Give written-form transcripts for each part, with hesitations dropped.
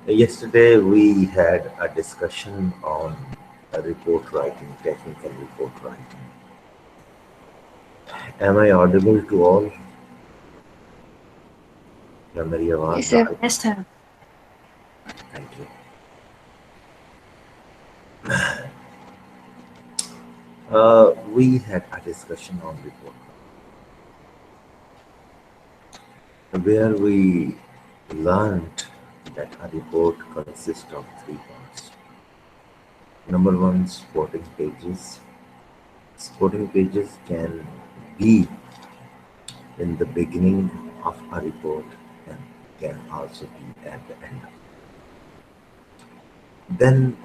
Yesterday we had a discussion on report writing, technical report writing. Am I audible to all? क्या मेरी Yes, आवाज आ sir. रही? Yes, sir. Thank you. We had a discussion on report where we learned that a report consists of three parts. Number one, supporting pages. Supporting pages can be in the beginning of a report and can also be at the end. Then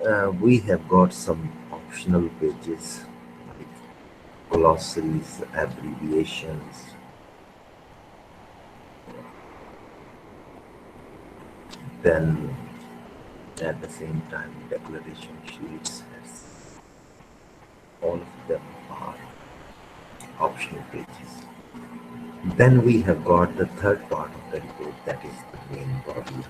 we have got some optional pages like glossaries, abbreviations. Then at the same time, declaration sheets. All of them are optional pages. Then we have got the third part of the report, that is the main body.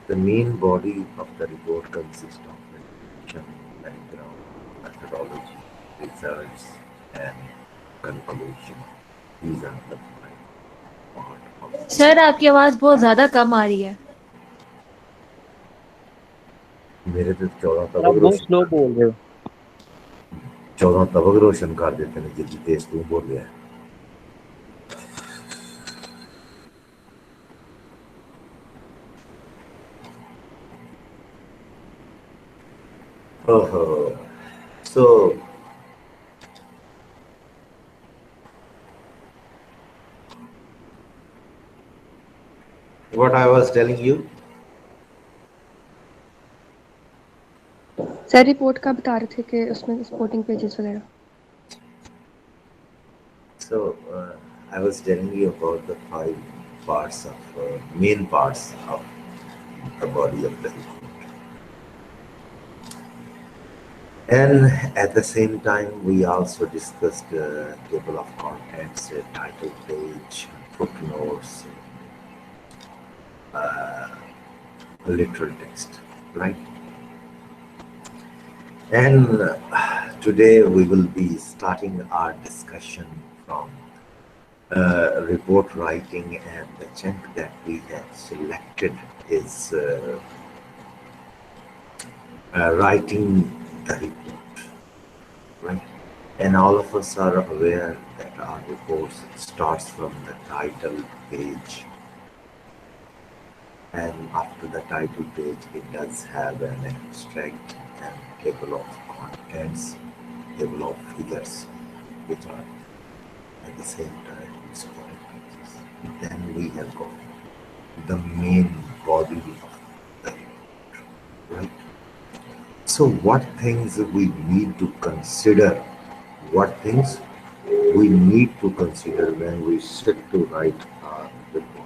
The main body of the report consists of introduction, background, methodology, results, and conclusion. These are the five part of sir आपकी आवाज बहुत ज्यादा कम आ रही है. मेरे तो 14 sir आप तबक बहुत रोशन स्लो कर बोल रहे हो 14 तबक रोशन कर देते हैं जितनी तेज तू बोल रहा है. Oh, so what I was telling you. Sir report का बता रहे थे कि उसमें सपोर्टिंग पेजेस वगैरह. So I was telling you about the five parts of main parts of the body of the report, and at the same time we also discussed table of contents, title page, footnotes, literal text, right? And today we will be starting our discussion from report writing, and the chunk that we have selected is writing the report, right? And all of us are aware that our report starts from the title page, and after the title page, it does have an abstract and table of contents, table of figures, which are at the same time supporting pages. Then we have got the main body of the report, right? So, what things we need to consider? What things we need to consider when we sit to write our report?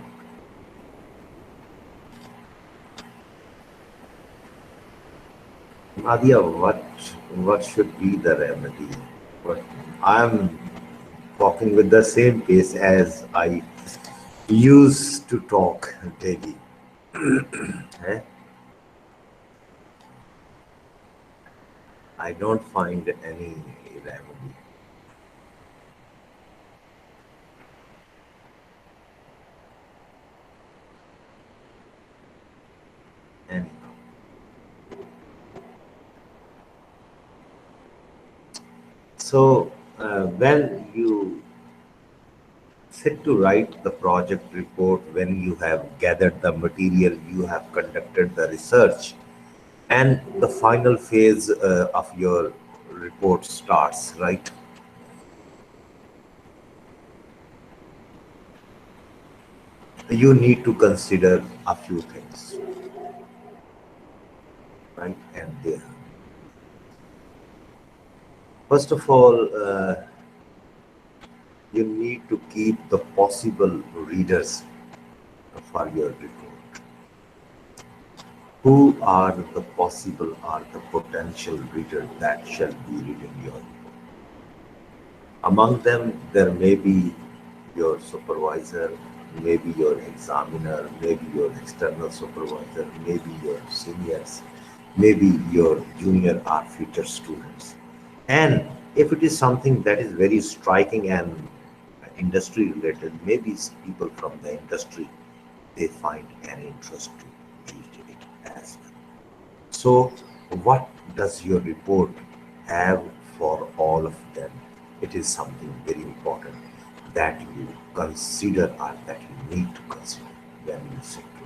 Nadia, what should be the remedy? What I'm talking with the same pace as I used to talk daily. eh? I don't find any remedy. Anyhow. So when you sit to write the project report, when you have gathered the material, you have conducted the research, and the final phase of your report starts, right? You need to consider a few things, right? And there, first of all, you need to keep the possible readers for your report. Who are the possible or the potential readers that shall be reading your report? Among them, there may be your supervisor, maybe your examiner, maybe your external supervisor, maybe your seniors, maybe your junior or future students. And if it is something that is very striking and industry related, maybe people from the industry, they find an interest to read it as well. So, what does your report have for all of them? It is something very important that you consider or that you need to consider when you sit to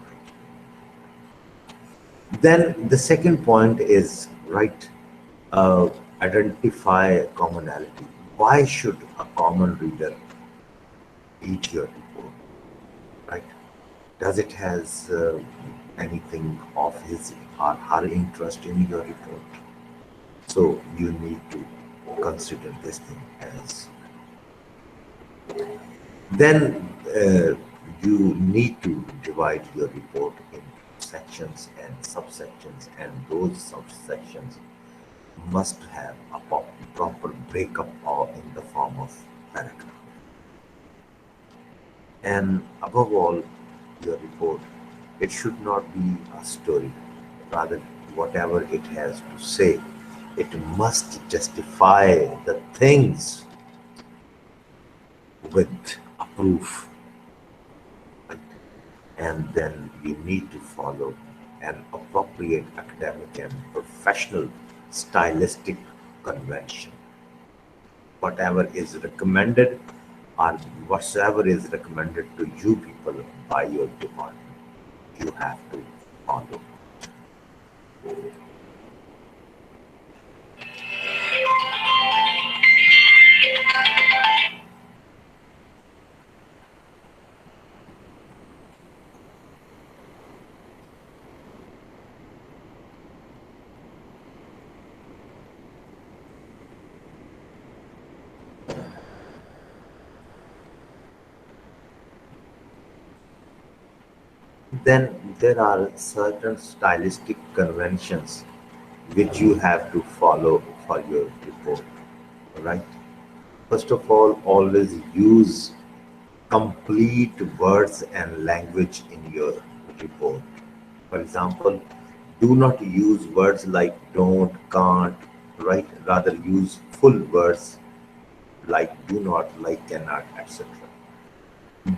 write. Then the second point is right, uh, identify a commonality. Why should a common reader read your report? Right? Does it has anything of his or her interest in your report? So you need to consider this thing as. Then you need to divide your report into sections and subsections, and those subsections must have a proper breakup or in the form of paragraph. And above all, your report, it should not be a story. Rather, whatever it has to say, it must justify the things with a proof. Right? And then you need to follow an appropriate academic and professional stylistic convention. Whatever is recommended or whatsoever is recommended to you people by your department, you have to follow. Then there are certain stylistic conventions which you have to follow for your report, right? First of all, always use complete words and language in your report. For example, do not use words like don't, can't, right? Rather use full words like do not, like cannot, etc.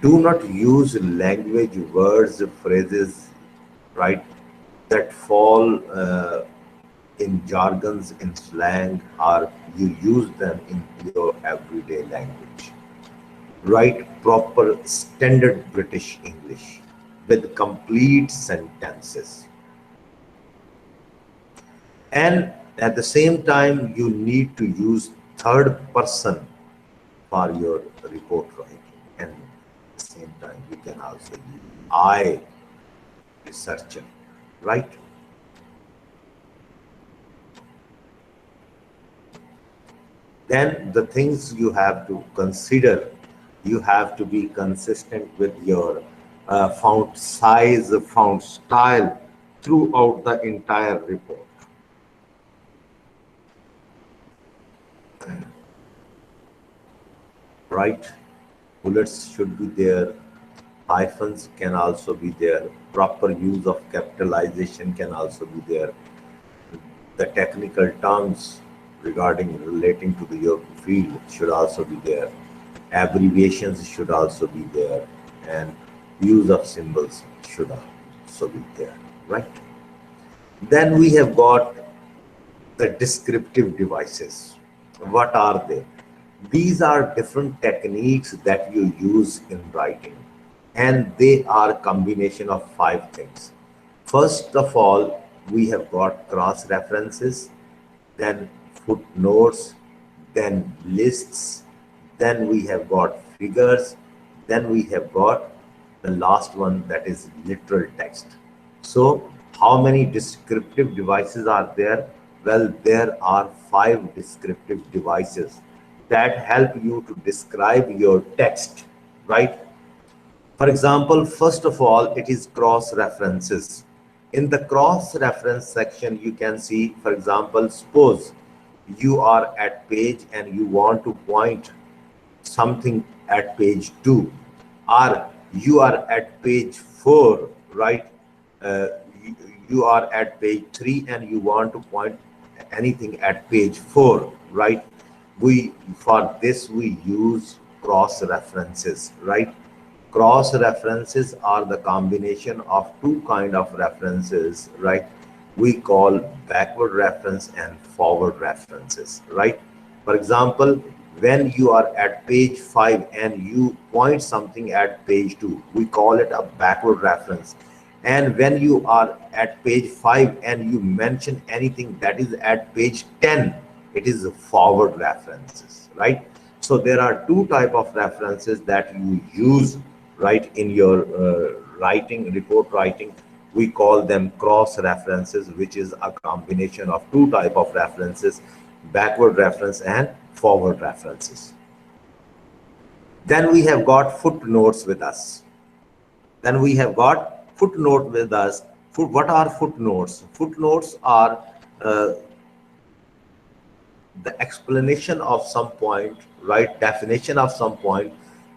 Do not use language, words, phrases, right, that fall in jargons, in slang, or you use them in your everyday language. Write proper standard British English with complete sentences. And at the same time, you need to use third person for your report writing. And at the same time, you can also use I researcher, right? Then the things you have to consider, you have to be consistent with your font size, font style throughout the entire report. Right? Bullets should be there, hyphens can also be there, proper use of capitalization can also be there, the technical terms regarding relating to your field should also be there, abbreviations should also be there, and use of symbols should also be there, right? Then we have got the descriptive devices. What are they? These are different techniques that you use in writing, and they are a combination of five things. First of all, we have got cross references, then footnotes, then lists, then we have got figures, then we have got the last one, that is literal text. So how many descriptive devices are there? Well, there are five descriptive devices that help you to describe your text, right? For example, first of all, it is cross references. In the cross reference section, you can see, for example, suppose you are at page and you want to point something at page 2, or You are at page 4, right? Uh, you, you are at page 3 and you want to point anything at page 4, right? For this we use cross references, right? Cross references are the combination of two kind of references, right? We call backward reference and forward references, right? For example, when you are at page 5 and you point something at page 2, we call it a backward reference. And when you are at page 5 and you mention anything that is at page 10, it is a forward references, right? So there are two type of references that you use, right, in your writing, report writing. We call them cross references, which is a combination of two type of references, backward reference and forward references. Then we have got footnotes with us. Then we have got footnote with us. What are footnotes? Footnotes are the explanation of some point, right? Definition of some point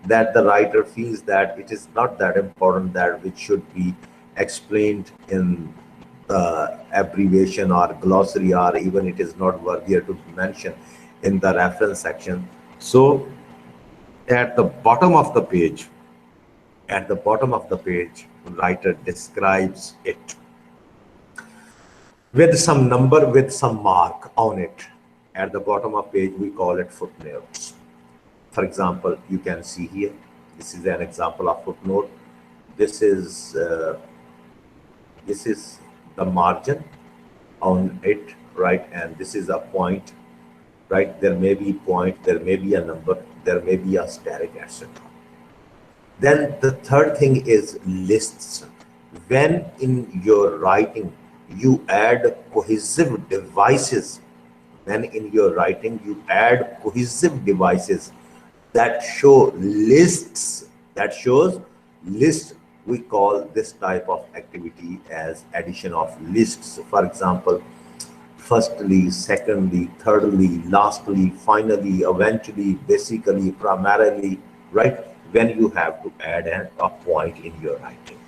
that the writer feels that it is not that important that which should be explained in the abbreviation or glossary, or even it is not worthy to mention in the reference section. So at the bottom of the page, writer describes it with some number, with some mark on it. At the bottom of page, we call it footnotes. For example, you can see here, this is an example of footnote. This is the margin on it, right? And this is a point, right? There may be point, there may be a number, there may be a asterisk, etc. Then the third thing is lists. When in your writing you add cohesive devices, when in your writing you add cohesive devices that show lists, that shows lists, we call this type of activity as addition of lists. For example, firstly, secondly, thirdly, lastly, finally, eventually, basically, primarily, right? When you have to add a point in your writing,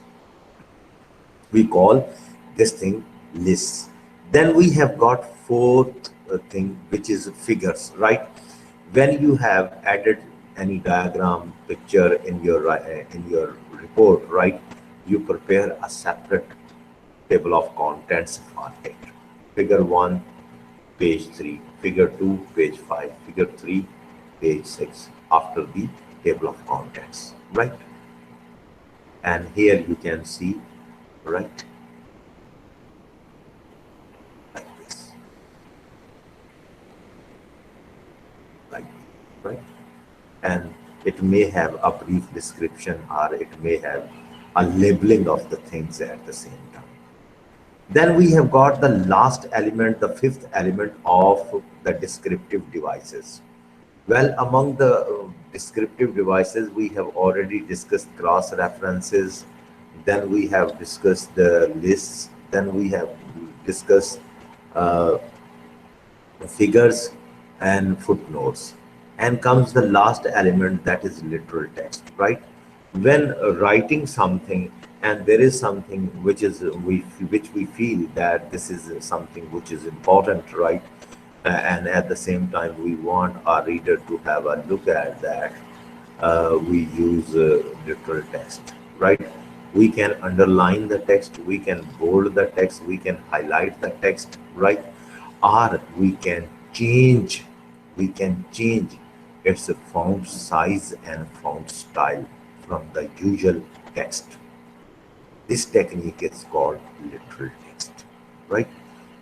we call this thing lists. Then we have got fourth thing, which is figures, right? When you have added any diagram, picture in your report, right? You prepare a separate table of contents for it. Figure 1, page 3, figure 2, page 5, figure 3, page 6, after the table of contents, right? And here you can see, right, like this, like this, right? And it may have a brief description, or it may have a labeling of the things at the same time. Then we have got the last element, the fifth element of the descriptive devices. Well, among the descriptive devices, we have already discussed cross references. Then we have discussed the lists. Then we have discussed uh, figures and footnotes. And comes the last element, that is literal text, right? When writing something and there is something which is which we feel that this is something which is important, right? And at the same time we want our reader to have a look at that, we use literal text, right? We can underline the text, we can bold the text, we can highlight the text, right? Or we can change its font size and font style from the usual text. This technique is called literal text, right?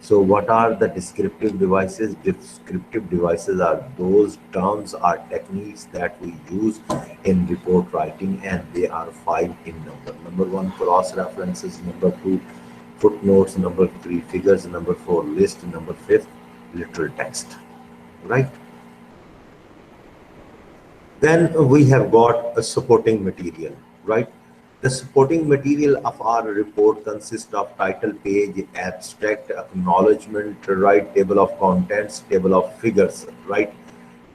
So what are the descriptive devices? Descriptive devices are those terms or techniques that we use in report writing, and they are 5 in number. Number 1, cross references. Number 2, footnotes. Number 3, figures. Number 4, list. Number 5, literal text, right? Then we have got a supporting material, right? The supporting material of our report consists of title page, abstract, acknowledgement, right, table of contents, table of figures, right?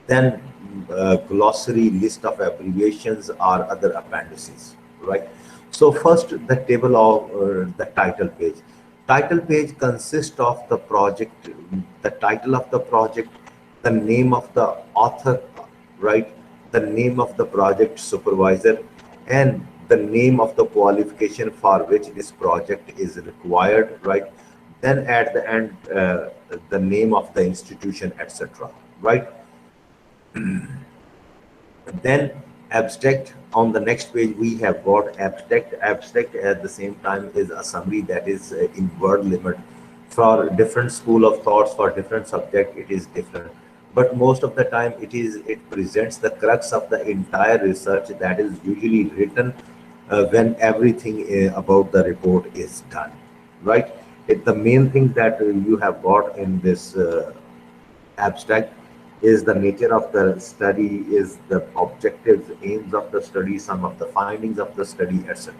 Then glossary, list of abbreviations or other appendices, right? So first, the table of the title page. Title page consists of the project, the title of the project, the name of the author, right? The name of the project supervisor, and the name of the qualification for which this project is required, right? Then at the end, the name of the institution, etc., right? Then abstract. On the next page we have got abstract. Abstract at the same time is a summary that is in word limit. For different school of thoughts, for different subject it is different, but most of the time it presents the crux of the entire research that is usually written when everything about the report is done, right? The main thing that you have got in this abstract is the nature of the study, is the objectives, aims of the study, some of the findings of the study, etc.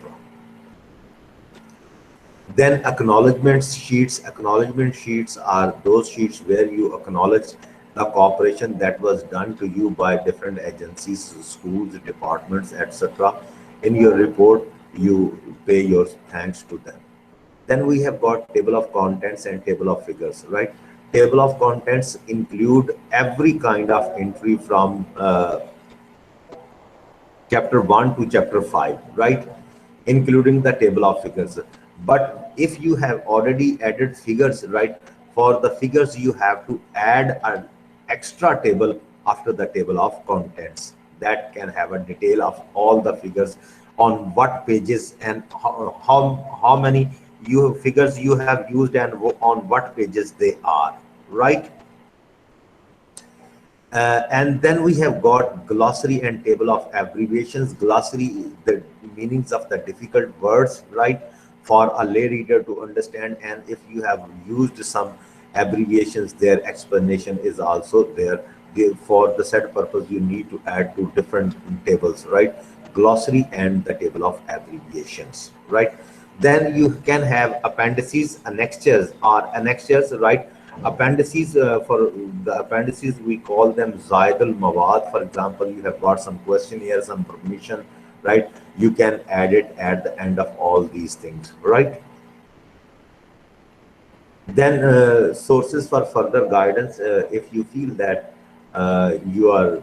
Then acknowledgement sheets. Acknowledgement sheets are those sheets where you acknowledge the cooperation that was done to you by different agencies, schools, departments, etc. In your report, you pay your thanks to them. Then we have got table of contents and table of figures, right? Table of contents include every kind of entry from chapter 1 to chapter 5, right? Including the table of figures. But if you have already added figures, right, for the figures you have to add an extra table after the table of contents that can have a detail of all the figures on what pages and how many you figures you have used and on what pages they are, right? And then we have got glossary and table of abbreviations. Glossary, the meanings of the difficult words, right, for a lay reader to understand. And if you have used some abbreviations, their explanation is also there. For the set purpose, you need to add two different tables, right? Glossary and the table of abbreviations, right? Then you can have appendices, annexures, right? Appendices, for the appendices we call them zaidul mawad. For example, you have got some questionnaire, some permission, right? You can add it at the end of all these things, right? Then sources for further guidance. If you feel that you are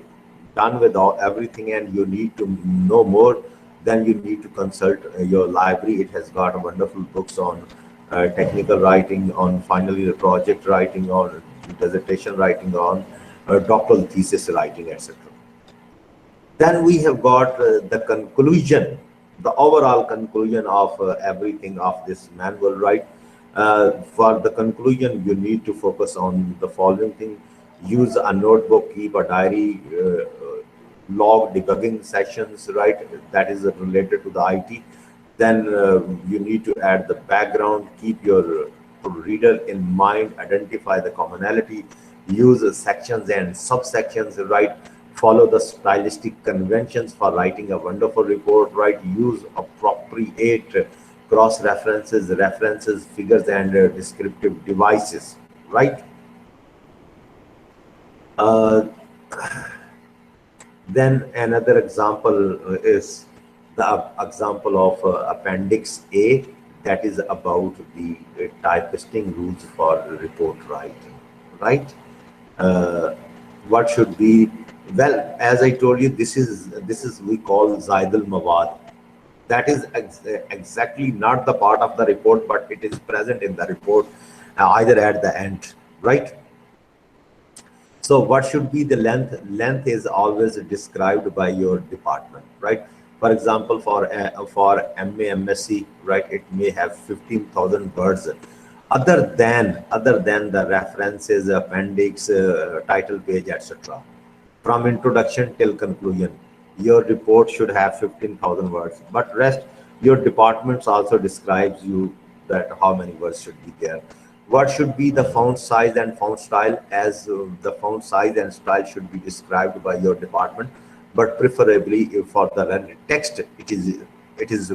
done with everything and you need to know more, then you need to consult your library. It has got wonderful books on technical writing, on finally the project writing, on dissertation writing, on doctoral thesis writing, etc. Then we have got the conclusion, the overall conclusion of everything of this manual, right? For the conclusion, you need to focus on the following thing. Use a notebook, keep a diary, log debugging sessions, right? That is related to the IT. Then you need to add the background, keep your reader in mind, identify the commonality, use sections and subsections, right? Follow the stylistic conventions for writing a wonderful report, right? Use appropriate cross references, references, figures, and descriptive devices, right? Uh, then another example is the example of Appendix A, that is about the typisting rules for report writing, right? Uh, what should be, well, as I told you, this is we call Zaidul Mawad. That is exactly not the part of the report, but it is present in the report either at the end, right? So what should be the length? Length is always described by your department, right? For example, for MA, MSc, right, it may have 15,000 words. Other than the references, appendix, title page, etc. From introduction till conclusion, your report should have 15,000 words. But rest, your departments also describes you that how many words should be there. What should be the font size and font style? As the font size and style should be described by your department, but preferably for the rendered text, it is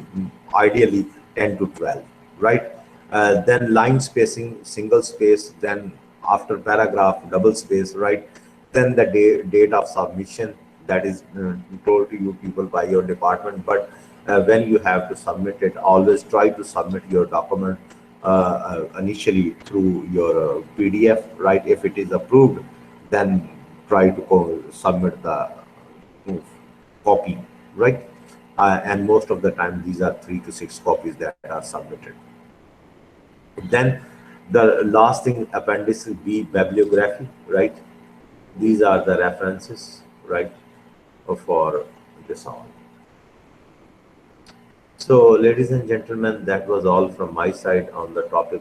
ideally 10 to 12, right? Then line spacing, single space, then after paragraph, double space, right? Then the date of submission, that is told to you people by your department, but when you have to submit it, always try to submit your document initially through your PDF, right? If it is approved, then try to submit the copy, right? And most of the time, these are 3 to 6 copies that are submitted. Then the last thing, appendix B, bibliography, right? These are the references, right, for this all. So, ladies and gentlemen, that was all from my side on the topic